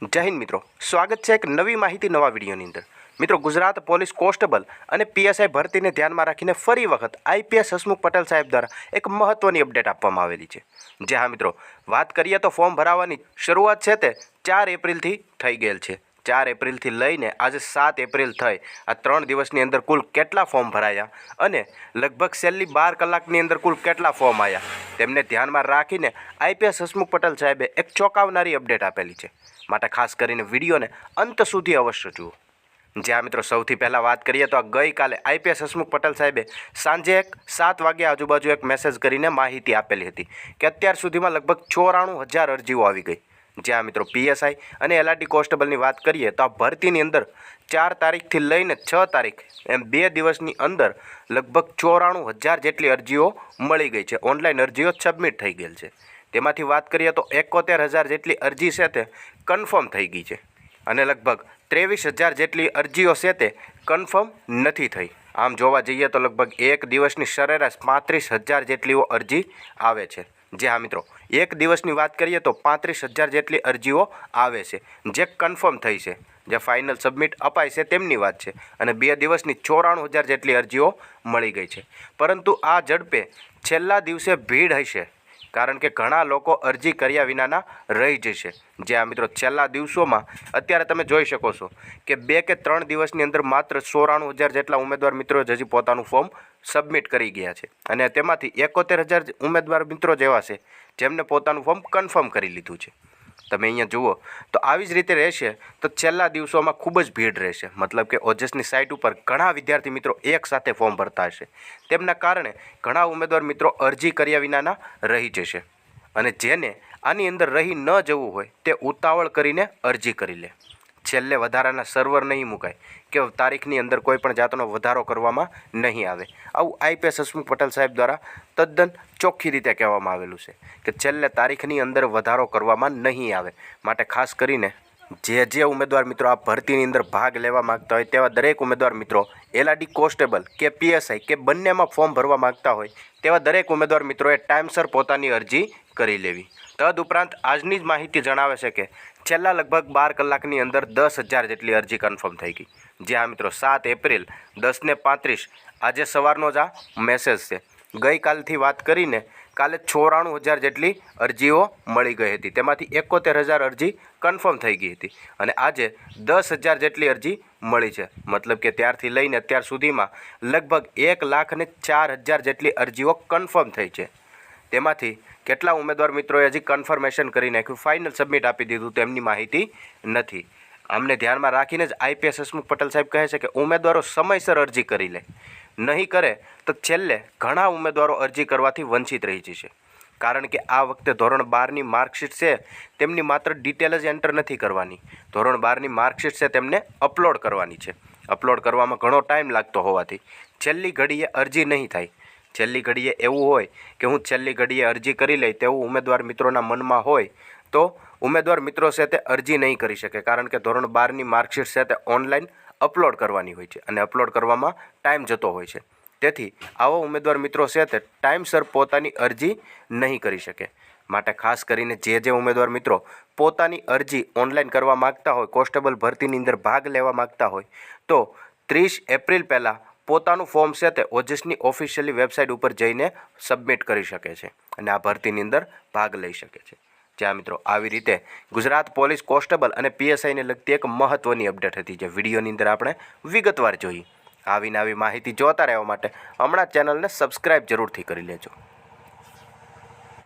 જય હિન્દ મિત્રો, સ્વાગત છે એક નવી માહિતી નવા વિડીયોની અંદર। મિત્રો, ગુજરાત પોલીસ કોન્સ્ટેબલ અને પીએસઆઈ ભરતીને ધ્યાનમાં રાખીને ફરી વખત આઈપીએસ હસમુખ પટેલ સાહેબ દ્વારા એક મહત્વની અપડેટ આપવામાં આવેલી છે। જે હા મિત્રો, વાત કરીએ તો ફોર્મ ભરાવાની શરૂઆત છે તે 4 એપ્રિલથી થઈ ગયેલ છે। 4 એપ્રિલથી લઈને આજે 7 એપ્રિલ થઈ આ 3 દિવસની અંદર કુલ કેટલા ફોર્મ ભરાયા અને લગભગ છેલ્લી 12 કલાકની અંદર કુલ કેટલા ફોર્મ આવ્યા તેમને ધ્યાનમાં રાખીને આઈપીએસ હસમુખ પટેલ સાહેબે એક ચોંકાવનારી અપડેટ આપેલી છે। માટે ખાસ કરીને વિડીયોને અંત સુધી અવશ્ય જુઓ। જ્યાં મિત્રો સૌથી પહેલાં વાત કરીએ તો આ ગઈકાલે આઈપીએસ હસમુખ પટેલ સાહેબે સાંજે 7 વાગ્યા આજુબાજુ એક મેસેજ કરીને માહિતી આપેલી હતી કે અત્યાર સુધીમાં લગભગ 94,000 અરજીઓ આવી ગઈ। જ્યાં મિત્રો પીએસઆઈ અને એલઆરટી કોન્સ્ટેબલની વાત કરીએ તો આ ભરતીની અંદર 4 તારીખથી લઈને 6 તારીખ એમ 2 દિવસની અંદર લગભગ 94,000 જેટલી અરજીઓ મળી ગઈ છે। ઓનલાઈન અરજીઓ સબમિટ થઈ ગયેલ છે। તેમાંથી વાત કરીએ તો 71,000 જેટલી અરજી છે તે કન્ફર્મ થઈ ગઈ છે અને લગભગ 23,000 જેટલી અરજીઓ છે તે કન્ફર્મ નથી થઈ। આમ જોવા જઈએ તો લગભગ એક દિવસની સરેરાશ 35,000 જેટલી અરજી આવે છે। જે હા મિત્રો, એક દિવસની વાત કરીએ તો 35,000 જેટલી અરજીઓ આવે છે જે કન્ફર્મ થઈ છે, જે ફાઇનલ સબમિટ અપાય છે તેમની વાત છે। અને 2 દિવસની 94,000 જેટલી અરજીઓ મળી ગઈ છે। પરંતુ આ ઝડપે છેલ્લા દિવસે ભીડ હશે, કારણ કે ઘણા લોકો અરજી કર્યા વિનાના રહી જશે। જે આ મિત્રો છેલ્લા દિવસોમાં અત્યારે તમે જોઈ શકો છો કે 2 કે 3 દિવસની અંદર માત્ર 94,000 જેટલા ઉમેદવાર મિત્રો હજી પોતાનું ફોર્મ સબમિટ કરી ગયા છે અને તેમાંથી 71,000 ઉમેદવાર મિત્રો જેવા છે જેમને પોતાનું ફોર્મ કન્ફર્મ કરી લીધું છે। તમે અહીંયા જુઓ તો આવી જ રીતે રહેશે તો છેલ્લા દિવસોમાં ખૂબ જ ભીડ રહેશે। મતલબ કે ઓજસની સાઇટ ઉપર ઘણા વિદ્યાર્થી મિત્રો એકસાથે ફોર્મ ભરતા હશે, તેમના કારણે ઘણા ઉમેદવાર મિત્રો અરજી કર્યા વિનાના રહી જશે અને જેને આની અંદર રહી ન જવું હોય તે ઉતાવળ કરીને અરજી કરી લે। છેલ્લે વધારાના સર્વર નહીં મુકાય કે તારીખની અંદર કોઈ પણ જાતનો વધારો કરવામાં નહીં આવે। આવું આઈપીએસ હસમુખ પટેલ સાહેબ દ્વારા તદ્દન ચોખ્ખી રીતે કહેવામાં આવેલું છે કે છેલ્લે તારીખની અંદર વધારો કરવામાં નહીં આવે। માટે ખાસ કરીને જે ઉમેદવાર મિત્રો આ ભરતીની અંદર ભાગ લેવા માગતા હોય તેવા દરેક ઉમેદવાર મિત્રો એલઆરટી કોન્સ્ટેબલ કે પીએસઆઈ કે બંનેમાં ફોર્મ ભરવા માગતા હોય તેવા દરેક ઉમેદવાર મિત્રોએ ટાઈમસર પોતાની અરજી કરી લેવી। તદુપરાંત આજની જ માહિતી જણાવે છે કે છેલ્લા લગભગ 12 કલાકની અંદર 10,000 જેટલી અરજી કન્ફર્મ થઈ ગઈ। જે આ મિત્રો 7 એપ્રિલ 10:35 આજે સવારનો જ આ મેસેજ છે। ગઈકાલથી વાત કરીને કાલે 94,000 જેટલી અરજીઓ મળી ગઈ હતી, તેમાંથી 71,000 અરજી કન્ફર્મ થઈ ગઈ હતી અને આજે 10,000 જેટલી અરજી મળી છે। મતલબ કે ત્યારથી લઈને અત્યાર સુધીમાં લગભગ 1,04,000 જેટલી અરજીઓ કન્ફર્મ થઈ છે। તેમાંથી કેટલા ઉમેદવાર મિત્રોએ હજી કન્ફર્મેશન કરી નાખ્યું, ફાઇનલ સબમિટ આપી દીધું તેમની માહિતી નથી। આમને ધ્યાનમાં રાખીને જ આઈપીએસ હસમુખ પટેલ સાહેબ કહે છે કે ઉમેદવારો સમયસર અરજી કરી લે, નહીં કરે તો છેલ્લે ઘણા ઉમેદવારો અરજી કરવાથી વંચિત રહી જશે। કારણ કે આ વખતે ધોરણ 12ની માર્કશીટ છે તેમની માત્ર ડિટેલ જ એન્ટર નથી કરવાની, ધોરણ 12ની માર્કશીટ છે તેમને અપલોડ કરવાની છે। અપલોડ કરવામાં ઘણો ટાઈમ લાગતો હોવાથી છેલ્લી ઘડીએ અરજી નહીં થાય। છેલ્લી ઘડીએ એવું હોય કે હું છેલ્લી ઘડીએ અરજી કરી લઈ તેવું ઉમેદવાર મિત્રોના મનમાં હોય તો ઉમેદવાર મિત્રો છે તે અરજી નહીં કરી શકે, કારણ કે ધોરણ 12ની માર્કશીટ છે તે ઓનલાઈન અપલોડ કરવાની હોય છે અને અપલોડ કરવામાં ટાઈમ જતો હોય છે। તેથી આવો ઉમેદવાર મિત્રો છે તે ટાઈમસર પોતાની અરજી નહીં કરી શકે। માટે ખાસ કરીને જે ઉમેદવાર મિત્રો પોતાની અરજી ઓનલાઈન કરવા માગતા હોય, કોન્સ્ટેબલ ભરતીની અંદર ભાગ લેવા માગતા હોય તો 30 એપ્રિલ પહેલાં પોતાનું ફોર્મ છે તે ઓજસની ઓફિશિયલી વેબસાઇટ ઉપર જઈને સબમિટ કરી શકે છે અને આ ભરતીની અંદર ભાગ લઈ શકે છે। જ્યાં મિત્રો આવી રીતે ગુજરાત પોલીસ કોન્સ્ટેબલ અને પીએસઆઈને લગતી એક મહત્ત્વની અપડેટ હતી, જે વિડીયોની અંદર આપણે વિગતવાર જોઈ। આવીને આવી માહિતી જોતા રહેવા માટે હમણાં ચેનલને સબસ્ક્રાઈબ જરૂરથી કરી લેજો।